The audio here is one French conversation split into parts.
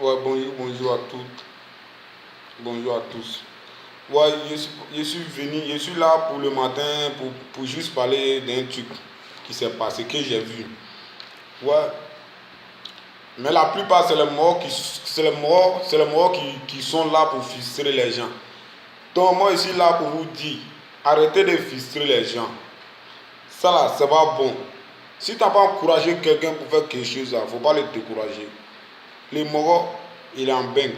Ouais, bonjour à toutes. Bonjour à tous. Ouais, je suis là pour le matin pour juste parler d'un truc qui s'est passé, que j'ai vu. Ouais, mais la plupart, c'est les morts qui sont là pour frustrer les gens. Donc, moi, je suis là pour vous dire, arrêtez de frustrer les gens. Ça là, c'est pas bon. Si tu n'as pas encouragé quelqu'un pour faire quelque chose, il ne faut pas le décourager. Le mort, il est en bain.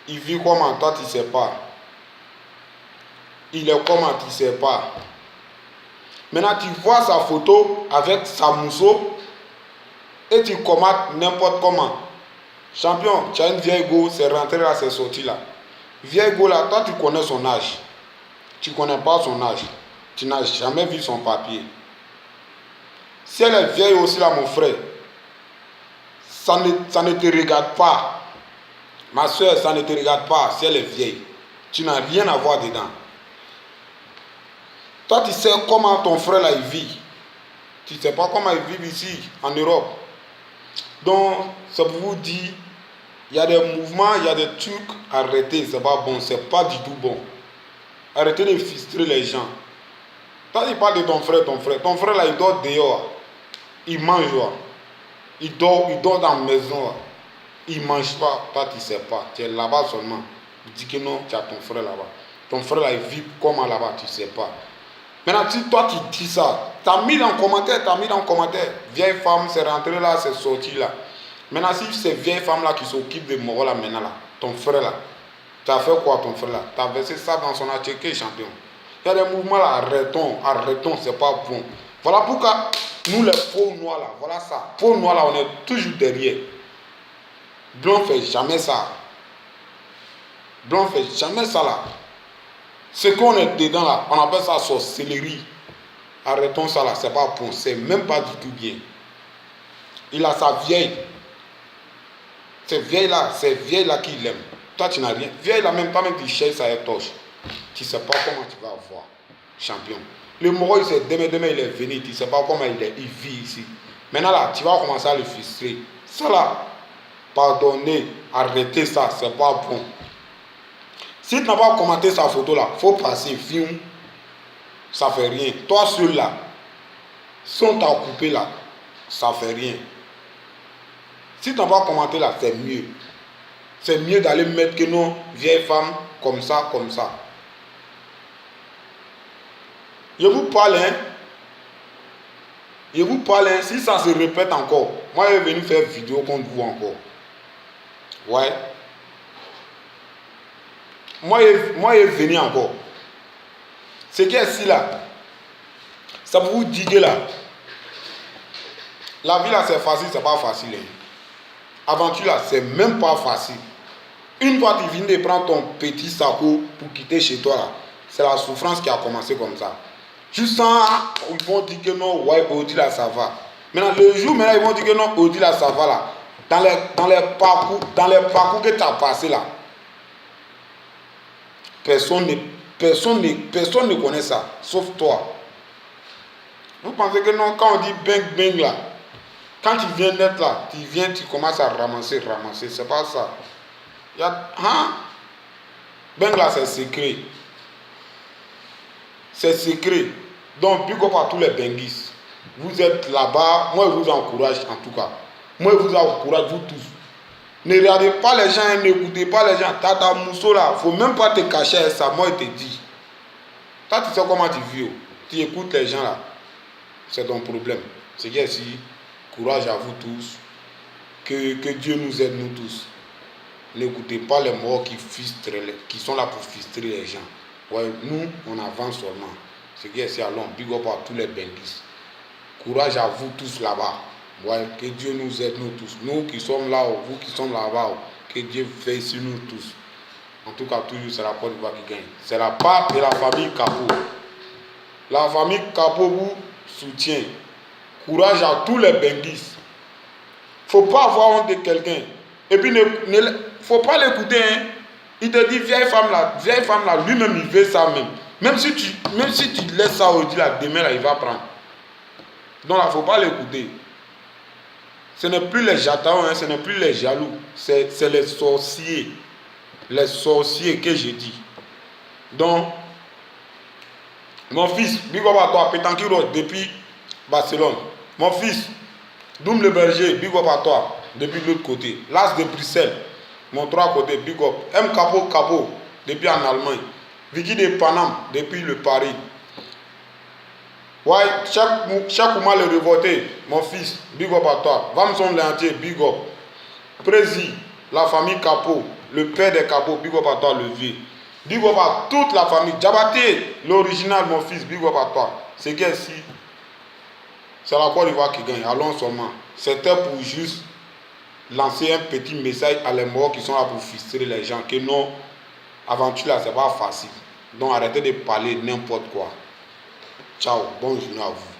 Il vit comment, toi tu ne sais pas. Il est comment, tu ne sais pas. Maintenant, tu vois sa photo avec sa mousseau et tu commentes n'importe comment. Champion, tu as une vieille go, c'est rentré là, c'est sorti là. Vieille go là, toi tu connais son âge. Tu ne connais pas son âge. Tu n'as jamais vu son papier. Si elle est vieille aussi là, mon frère, ça ne te regarde pas. Ma soeur, ça ne te regarde pas si elle est vieille. Tu n'as rien à voir dedans. Toi, tu sais comment ton frère là, il vit. Tu ne sais pas comment il vit ici, en Europe. Donc, c'est pour vous dire, il y a des mouvements, il y a des trucs, arrêtez, c'est pas bon, c'est pas du tout bon. Arrêtez de frustrer les gens. Toi, tu parles de ton frère. Ton frère là, il dort dehors. Il mange, il dort dans la maison. Il ne mange pas, toi tu ne sais pas, tu es là-bas seulement. Tu dis que non, tu as ton frère là-bas. Ton frère là, il vit comment là-bas, tu ne sais pas. Maintenant, si toi tu dis ça, tu as mis dans le commentaire, vieille femme, c'est rentré là, c'est sorti là. Maintenant, si c'est vieille femme là qui s'occupe de mort là maintenant là, ton frère là, tu as fait quoi ton frère là? Tu as versé ça dans son attiqué, champion. Il y a des mouvements là, arrêtons, c'est pas bon. Voilà pourquoi nous les faux noirs là, voilà ça. Faux noirs là, on est toujours derrière. Blanc fait jamais ça. Blanc fait jamais ça là. Ce qu'on est dedans là, on appelle ça sorcellerie. Arrêtons ça là, c'est pas bon, c'est même pas du tout bien. Il a sa vieille. C'est vieille là qui l'aime. Toi tu n'as rien. Vieille là même, toi-même tu cherches sa torche. Tu ne sais pas comment tu vas voir. Champion. Le moro, demain il est venu, tu ne sais pas comment il vit ici. Maintenant là, tu vas commencer à le frustrer. Ça là, pardonnez, arrêtez ça, c'est pas bon. Si tu n'as pas commenté sa photo là, il faut passer, film, ça fait rien. Toi seul là, si on t'a coupé là, ça fait rien. Si tu n'as pas commenté là, c'est mieux. C'est mieux d'aller mettre que non, vieille femme, comme ça, comme ça. Je vous parle, si ça se répète encore, moi je vais venir faire vidéo contre vous encore. Ouais. Moi je vais venir encore. Ce qui est ici là, ça vous dit que là, la vie là c'est facile, c'est pas facile. Aventure là, c'est même pas facile. Une fois tu viens de prendre ton petit saco pour quitter chez toi là, c'est la souffrance qui a commencé comme ça. Juste ça, ils vont dire que non, ouais, Audi là ça va. Maintenant, le jour, maintenant, ils vont dire que non, Audi là ça va là. Dans les parcours que tu as passé là, personne ne connaît ça, sauf toi. Vous pensez que non, quand on dit bang là, quand tu viens d'être là, tu commences à ramasser, c'est pas ça. Bang là, c'est secret. C'est secret. Donc, big up à tous les benguistes. Vous êtes là-bas, moi je vous encourage en tout cas. Moi je vous encourage, vous tous. Ne regardez pas les gens, n'écoutez pas les gens. Tata Mousseau là, il ne faut même pas te cacher à ça, moi je te dis. Toi tu sais comment tu vis, tu écoutes les gens là. C'est ton problème. C'est que si, courage à vous tous. Que Dieu nous aide nous tous. N'écoutez pas les morts qui sont là pour frustrer les gens. Ouais, nous, on avance seulement. C'est que c'est allons, big up à tous les benguistes. Courage à vous tous là-bas. Ouais, que Dieu nous aide nous tous. Nous qui sommes là, vous qui sommes là-bas, que Dieu fait sur nous tous. En tout cas, toujours, c'est la Côte d'Ivoire qui gagne. C'est la part de la famille Capo. La famille Capo vous soutient. Courage à tous les benguistes. Il ne faut pas avoir honte de quelqu'un. Et puis, il ne faut pas l'écouter. Il te dit, vieille femme là, lui-même, il veut ça même. Même si tu laisses ça aujourd'hui, là, demain, là, il va prendre. Donc, il ne faut pas l'écouter. Ce n'est plus les jataons, hein, ce n'est plus les jaloux. C'est les sorciers. Les sorciers que j'ai dit. Donc, mon fils, big up à toi, Pétanquiro, depuis Barcelone. Mon fils, Doum le Berger, big up à toi, depuis l'autre côté. L'As de Bruxelles, mon trois côtés, big up. M Capo, depuis en Allemagne. Vicky de Paname, depuis le Paris. Ouais, chaque mois le révolté, mon fils, big up à toi. Vamson Léantier, big up. Prési, la famille Capo, le père des Capo, big up à toi, le vieux. Big up à toute la famille. Diabaté, l'original, mon fils, big up à toi. C'est qu'ici, c'est la Côte d'Ivoire qui gagne. Allons seulement. C'était pour juste lancer un petit message à les morts qui sont là pour frustrer les gens. Que non, aventure là, c'est pas facile. Donc arrêtez de parler n'importe quoi. Ciao, bonne journée à vous.